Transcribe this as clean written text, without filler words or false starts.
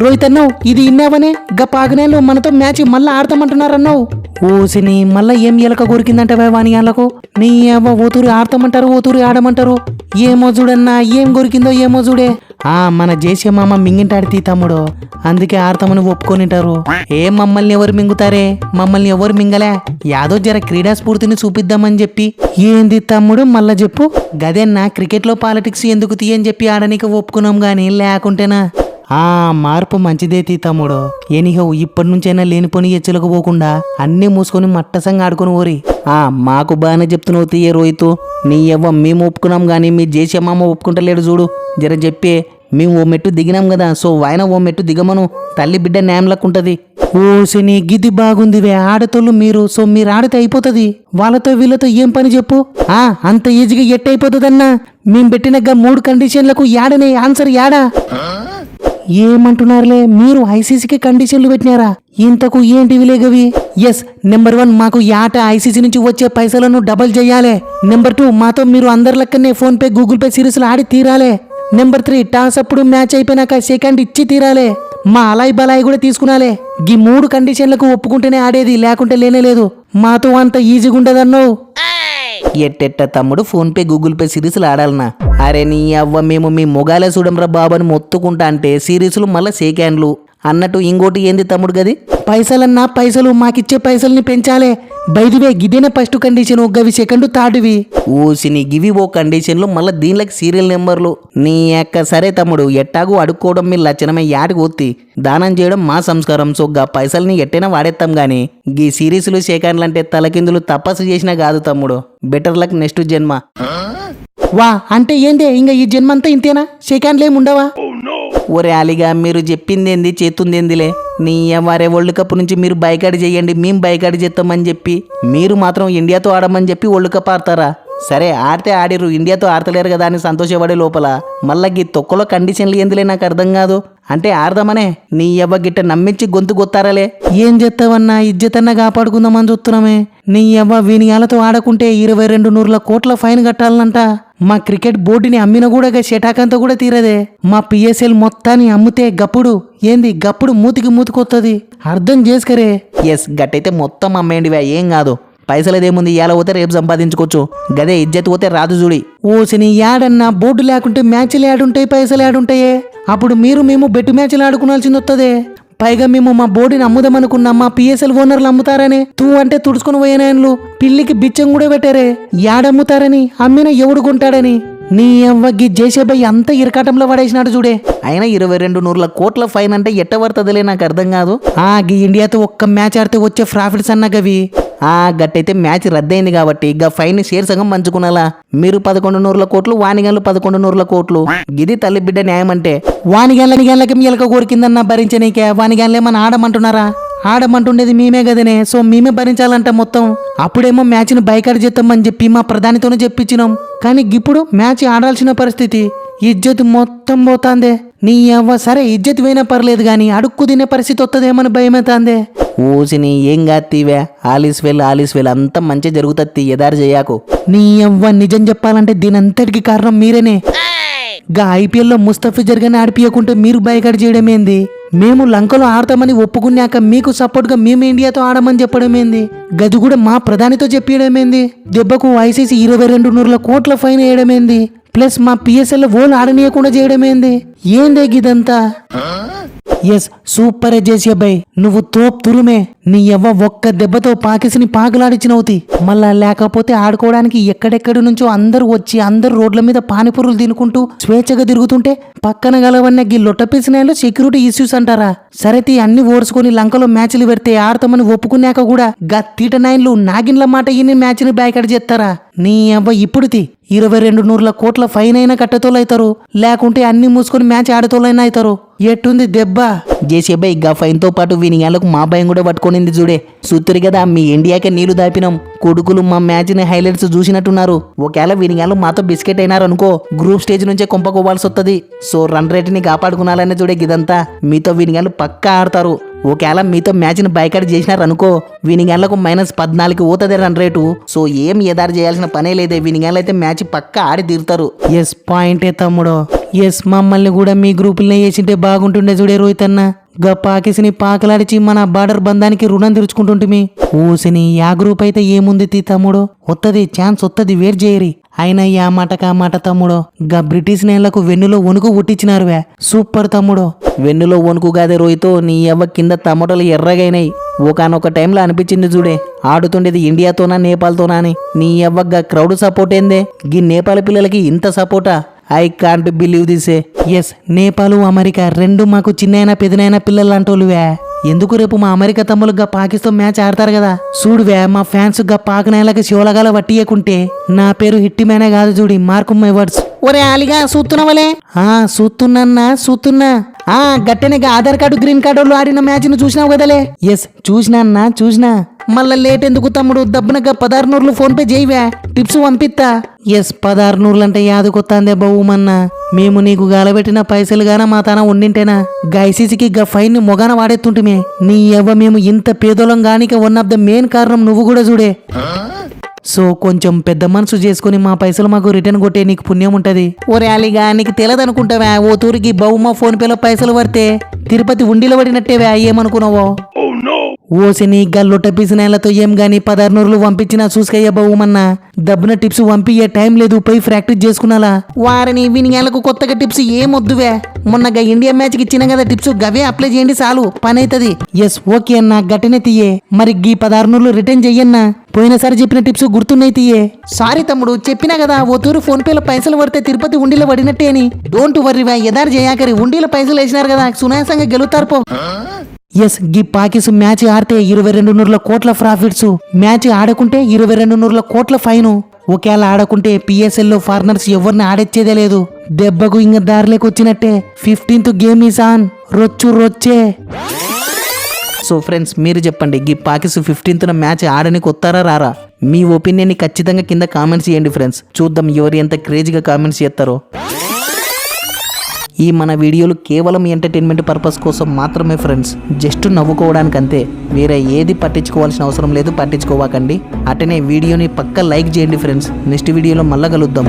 రోహిత్ అన్నావు ఇది ఇన్నావనే గా పాగనేళ్ళు మనతో మ్యాచ్ మళ్ళా ఆడతామంటున్నారన్నావు. ఓసిని మళ్ళా ఏం ఎలక కొరికిందంటే వాని వాళ్ళకు నీ అవ్వ ఓతూరి ఆడతామంటారు ఓతూరి ఆడమంటారు. ఏమో చూడన్నా ఏం కొరికిందో ఏమో చూడే. మన జేసే మామ మింగింటాడు తమ్ముడు, అందుకే ఆడతామని ఒప్పుకొనింటారు. మమ్మల్ని ఎవరు మింగుతారే, మమ్మల్ని ఎవరు మింగలే, యాదో జర క్రీడా స్ఫూర్తిని చూపిద్దామని చెప్పి. ఏంది తమ్ముడు మళ్ళా చెప్పు. గదేనా క్రికెట్ లో పాలిటిక్స్ ఎందుకు తీయని చెప్పి ఆడనికి ఒప్పుకున్నాం గాని లేకుంటేనా. మార్పు మంచిదే తమ్ముడు. ఎనీహో ఇప్పటి నుంచైనా లేనిపోని ఎచ్చలకు పోకుండా అన్నీ మూసుకొని మట్టసంగా ఆడుకొని ఓరి. మాకు బాగానే చెప్తున్నావు తీయే రోహితు. నీ ఎవ్వ మేము ఒప్పుకున్నాం గానీ మీ జేసే మామ ఒప్పుకుంటలేడు చూడు. జర చెప్పే మేము ఓ మెట్టు దిగినాం కదా, సో ఆయన ఓ మెట్టు దిగమను. తల్లి బిడ్డ న్యాయంలక్కుంటది. ఓసిని గిది బాగుందివే. ఆడతోళ్ళు మీరు, సో మీరు ఆడితే అయిపోతుంది. వాళ్ళతో వీళ్ళతో ఏం పని చెప్పు. అంత ఈజీగా ఎట్టయిపోతుందన్నా. మేము పెట్టినగా 3 కండిషన్లకు యాడనే ఆన్సర్ యాడా. ఏమంటున్నారులే మీరు, ఐసీసీకి కండిషన్లు పెట్టినారా? ఇంతకు ఏంటి విలేగవి? ఎస్, నెంబర్ 1 మాకు యాట ఐసీసీ నుంచి వచ్చే పైసలను డబల్ చేయాలి. నెంబర్ 2 మాతో మీరు అందరి లెక్కనే ఫోన్ పే గూగుల్ పే సిరీస్లు ఆడి తీరాలే. నెంబర్ 3 టాస్ అప్పుడు మ్యాచ్ అయిపోయినాక సెకండ్ ఇచ్చి తీరాలే. మా అలాయి బలాయి కూడా తీసుకున్నాలే. ఈ 3 కండిషన్లకు ఒప్పుకుంటేనే ఆడేది, లేకుంటే లేనేలేదు. మాతో అంత ఈజీగా ఉండదన్నావు. ఎట్టెట్ట తమ్ముడు ఫోన్ పే గూగుల్ పే సిరీస్లు ఆడాలనా? అరే నీ అవ్వ మేము మీ మొగాలే చూడంరా బాబని మొత్తుకుంటా అంటే సిరీస్లు మళ్ళా సెకండ్లు అన్నట్టు. ఇంకోటి ఏంది తమ్ముడు గది? పైసలన్నా పైసలు మాకిచ్చే పైసల్ని పెంచాలే. బైదివే గిదేనే ఫస్ట్ కండిషన్, గవి సెకండ్ థర్డ్వి. ఓసిని గివి ఓ కండిషన్లు మళ్ళీ దీనిలోకి సీరియల్ నెంబర్లు. నీ అక్క సరే తమ్ముడు, ఎట్టాగు అడుక్కోవడం మీ లక్షణమే యాటికి ఒత్తి దానం చేయడం మా సంస్కారం. సో గా పైసల్ని ఎట్టైనా వాడేస్తాం గానీ గీ సిరీస్లు సెకండ్లు అంటే తలకిందులు తపస్సు చేసినా కాదు తమ్ముడు. బెటర్ లక్ నెక్స్ట్ జన్మ. అంటే ఏందే ఇంకా ఈ జన్మంతా ఇంతేనా? సెకండ్లేముండవా? ఒరే అలిగా మీరు చెప్పిందేంది చేతుందేందిలే. నీ వారే వరల్డ్ కప్ నుంచి మీరు బైకాడి చేయండి, మేము బైకాడి చేస్తామని చెప్పి మీరు మాత్రం ఇండియాతో ఆడమని చెప్పి వరల్డ్ కప్ ఆడతారా? సరే ఆడితే ఆడిరు, ఇండియాతో ఆడతలేరు కదా అని సంతోషపడే లోపల మళ్ళా గీ తొక్కలో కండిషన్లు ఏందిలే నాకు అర్థం కాదు. అంటే ఆడదామనే నీ ఎవ్వ గిట్ట నమ్మించి గొంతు గొత్తారలే. ఏం చేస్తావన్నా, ఇజ్జతన్నా కాపాడుకుందామని చూస్తున్నామే. నీ ఎవ్వ వీనియాలతో ఆడకుంటే 22 కోట్ల ఫైన్ కట్టాలనంట. మా క్రికెట్ బోర్డుని అమ్మిన కూడా షటాకంతా కూడా తీరదే. మా పిఎస్ఎల్ మొత్తాన్ని అమ్మితే గప్పుడు ఏంది గప్పుడు మూతికొత్తది. అర్థం చేసుకరే. ఎస్ గట్టయితే మొత్తం అమ్మేయండివా, ఏం కాదు. పైసలదేముంది, ఇయాల పోతే రేపు సంపాదించుకోవచ్చు. గదే ఇజ్జత్ పోతే రాదు చూడి. ఓసిని యాడన్నా బోర్డు లేకుంటే మ్యాచ్లు యాడుంటాయి, పైసలు యాడుంటాయే. అప్పుడు మీరు మేము బెట్టు మ్యాచ్లు ఆడుకోవాల్సింది వస్తుంది. పైగా మేము మా బోర్డుని అమ్ముదామనుకున్నాం, మా పిఎస్ఎల్ ఓనర్లు అమ్ముతారని అంటే తుడుచుకుని పోయినాయన్లు. పిల్లికి బిచ్చం కూడా పెట్టారే. యాడమ్ముతారని, అమ్మిన ఎవడు కొంటాడని. నీ అవ్వకి జేసేబాయ్ అంత ఇరకాటంలో పడేసినాడు చూడే. అయినా 22 కోట్ల ఫైన్ అంటే ఎట్ట పడుతుందిలే, నాకు అర్థం కాదు. గీ ఇండియాతో ఒక్క మ్యాచ్ ఆడితే వచ్చే ప్రాఫిట్స్ అన్నా గవి. గట్టయితే మ్యాచ్ రద్దయింది కాబట్టి గా ఫైన్ షేర్ సగం పంచుకున్నాలా. మీరు 1100 కోట్లు, వానిగన్లు 1100 కోట్లు. గిది తల్లి బిడ్డ న్యాయం అంటే. వానిగన్లకి ఎలక కోరికిందన్నా భరించనీకే. వానిగన్లే మన ఆడమంటున్నారా? ఆడమంటుండేది మేమే కదనే. సో మేమే భరించాలంట మొత్తం. అప్పుడేమో మ్యాచ్ని బైకాట్ చేస్తామని చెప్పి మా ప్రధానితోనే చెప్పించినాం. కానీ ఇప్పుడు మ్యాచ్ ఆడాల్సిన పరిస్థితి. ఇజ్జత్ మొత్తం పోతాందే. నీ అవ్వ సరే ఇజ్జత్ పోయినా పర్లేదు కానీ అడుక్కు తినే పరిస్థితి వస్తుందేమని భయమవుతాందే. ఓసిని ఏం కాత్తివే, ఆలిస్ వెల్ అంతా మంచి జరుగుతుంది, ఎదారు చేయకు. నీ అవ్వ నిజం చెప్పాలంటే దీనంతటికి కారణం మీరేనే. గా ఐపీఎల్లో ముస్తఫిజర్ గాని ఆడిపియకుంటే మీరు బైకాట్ చేయడం ఏంది? మేము లంకలో ఆడతామని ఒప్పుకున్నాక మీకు సపోర్ట్గా మేము ఇండియాతో ఆడమని చెప్పడం ఏంది? గది కూడా మా ప్రధానితో చెప్పేయడమేంది? దెబ్బకు ఐసీసీ 22 కోట్ల ఫైన్ వేయడమేంది? ప్లస్ మా పిఎస్ఎల్ ఓన్ ఆడనీయకుండా చేయడమేంది? ఏందే గిదంతా? ఎస్ సూపర్ చేసే అబ్బాయి, నువ్వు తోప్ తురుమే. నీ ఎవ్వ ఒక్క దెబ్బతో పాకిసిని పాకులాడిచ్చినవుతి. మళ్ళా లేకపోతే ఆడుకోవడానికి ఎక్కడెక్కడి నుంచో అందరూ వచ్చి అందరు రోడ్ల మీద పానీపూరులు తినుకుంటూ స్వేచ్ఛగా తిరుగుతుంటే పక్కన గలవన్న గీ లొట్టపీసినాయలో సెక్యూరిటీ ఇష్యూస్ అంటారా? సరేతి అన్ని ఓర్చుకొని లంకలో మ్యాచ్లు పెడితే ఆడతామని ఒప్పుకున్నాక కూడా గా తీటనాయన్లు నాగిన్ల మాట ఇన్ని మ్యాచ్ని బ్యాకడ్ చేస్తారా? నీ అవ్వ ఇప్పుడుతి 22 కోట్ల ఫైన్ అయినా కట్టతోలైతారు, లేకుంటే అన్ని మూసుకొని మ్యాచ్ ఆడతోలైనా అవుతారు. ఎట్టుంది దెబ్బ? జేసేబాయ్ గా ఫైన్ తో పాటు వీనిగాళ్ళకు మా భయం కూడా పట్టుకునింది చూడే. సుత్తురి కదా మీ ఇండియాకే నీళ్లు దాపినాం. కొడుకులు మా మ్యాచ్ ని హైలైట్స్ చూసినట్టున్నారు. ఒకవేళ వీనిగాళ్ళు మాతో బిస్కెట్ అయినారనుకో గ్రూప్ స్టేజ్ నుంచే కొంపకోవాల్సి వస్తుంది. సో రన్ రేట్ ని కాపాడుకున్నాలనే చూడే గిదంతా. మీతో వీనిగాళ్ళు పక్కా ఆడతారు. ఒకవేళ మీతో మ్యాచ్ని బైకాట్ చేసినారనుకో వీనిగాళ్ళకు -14 పోతుంది రన్ రేటు. సో ఏం ఎదారు చేయాల్సిన పనే లేదే. వీనిగాళ్ళు అయితే మ్యాచ్ పక్కా ఆడి తీరుతారు. ఎస్ పాయింటే తమ్ముడు. ఎస్ మమ్మల్ని కూడా మీ గ్రూపులనే వేసింటే బాగుంటుండే చూడే రోహిత్ అన్న. గా పాకిసిని పాకలాడిచి మన బార్డర్ బంధానికి రుణం తీర్చుకుంటుంటిమి. ఊసిని యా గ్రూప్ అయితే ఏముంది తీ తమ్ముడు, వత్తది ఛాన్స్ వత్తది, వెయిట్ చేయరి. అయినా యా మాటకా మాట తమ్ముడో, గా బ్రిటిష్ నేళ్లకు వెన్నులో వణుకు పుట్టించినారువే. సూపర్ తమ్ముడో. వెన్నులో వణుకు కాదే రోహితో, నీ ఎవ్వ కింద టమాటోలు ఎర్రగైనాయి. ఒకనొక టైంలో అనిపించింది చూడే, ఆడుతుండేది ఇండియాతోనా నేపాల్తోనా అని. నీ ఎవ్వగా క్రౌడ్ సపోర్ట్ ఏందే, గీ నేపాల్ పిల్లలకి ఇంత సపోర్టా? I can't believe this. Yes, Nepal America రెండు మాకు చిన్నైనా పెదనైనా పిల్లలు అంటోలువే. ఎందుకు రేపు మా అమెరికా తమ్ములుగా పాకిస్తాన్ మ్యాచ్ ఆడతారు కదా, చూడువే మా ఫ్యాన్స్ గా పాకనేలకి శివలగాల వట్టియకుంటే నా పేరు హిట్టిమేనే కాదు చూడి, మార్క్ మై వర్డ్స్. ఒరే ఆలిగా చూస్తున్నావలే? చూస్తున్నా. గట్టెనే ఆధార్ కార్డు గ్రీన్ కార్డు ఆడిన మ్యాచ్ ను చూసినావు కదలే? ఎస్ చూసినా. మళ్ళా లేట్ ఎందుకు తమ్ముడు, దబ్బునగా 16 నూర్లు ఫోన్ పే చేయవే, టిప్స్ పంపిస్తా. ఎస్ 16 నూర్లు అంటే యాదుకొత్తాందే బహుమన్నా. మేము నీకు గాలబెట్టిన పైసలు గాన మా తన ఉండింటేనా గైసీసీకి గా ఫైన్ ని మొగాన వాడేస్తుంటిమే. నీ ఎవ్వ మేము ఇంత పేదోళం గానిక వన్ ఆఫ్ ద మెయిన్ కారణం నువ్వు కూడా చూడే. సో కొంచెం పెద్ద మనసు చేసుకుని మా పైసలు మాకు రిటర్న్ కొట్టే, నీకు పుణ్యం ఉంటది. ఒరే అలిగా నీకు తెలదనుకుంటావా, ఓ తూరికి బహుమా ఫోన్ పేలో పైసలు పడితే తిరుపతి ఉండిలో పడినట్టేవా, ఏమనుకున్నావో? ఓసిని గల్లొట్ట పిసినేళ్లతో ఏం గాని 16 నూర్లు పంపించినా చూసుకయ్యా బహుమన్నా. దబ్బున టిప్స్ పంపియ్యే టైం లేదు, పోయి ప్రాక్టీస్ చేసుకున్నాలా. వారిని వినియాలకు కొత్తగా టిప్స్ ఏమొద్దువే, మొన్నగా ఇండియా మ్యాచ్ కి ఇచ్చిన కదా టిప్స్, గవే అప్లై చేయండి చాలు, పని అవుతుంది. ఎస్ ఓకే అన్నా, గట్టనే తీయే. మరి గీ 16 నూర్లు రిటర్న్ చెయ్యన్నా, పోయినసారి చెప్పిన టిప్స్ గుర్తున్నాయి తీయే. సారీ తమ్ముడు, చెప్పినా కదా ఓ తూరు ఫోన్ పేలో పైసలు పడితే తిరుపతి ఉండిలో పడినట్టే అని. డోంట్ వర్రీ, ఎదారు చేయకరి, ఉండిలో పైసలు వేసినారు కదా, సునాయాసంగా గెలుతారు పో. ఎస్ గీ పాకిస్ మ్యాచ్ ఆడితే 22 నూర్ల కోట్ల ప్రాఫిట్స్, మ్యాచ్ ఆడకుంటే 22 నూర్ల కోట్ల ఫైను. ఒకేలా ఆడకుంటే పిఎస్ఎల్ లో ఫారినర్స్ ఎవరిని ఆడెచ్చేదే లేదు. దెబ్బకు ఇంక దారిలోకి వచ్చినట్టే. 15th గేమ్ ఈస్ ఆన్, రొచ్చే. సో ఫ్రెండ్స్ మీరు చెప్పండి, గీ పాకిస్ 15th మ్యాచ్ ఆడనికి వస్తారా రారా? మీ ఒపీనియన్ని ఖచ్చితంగా కింద కామెంట్స్ చేయండి ఫ్రెండ్స్, చూద్దాం ఎవరు ఎంత క్రేజీగా కామెంట్స్ చేస్తారో. ఈ మన వీడియోలు కేవలం ఎంటర్టైన్మెంట్ పర్పస్ కోసం మాత్రమే ఫ్రెండ్స్, జస్ట్ నవ్వుకోవడానికి అంతే. వేరే ఏది పట్టించుకోవాల్సిన అవసరం లేదు, పట్టించుకోవాకండి. అటనే వీడియోని పక్క లైక్ చేయండి ఫ్రెండ్స్. నెక్స్ట్ వీడియోలో మళ్ళా కలుద్దాం.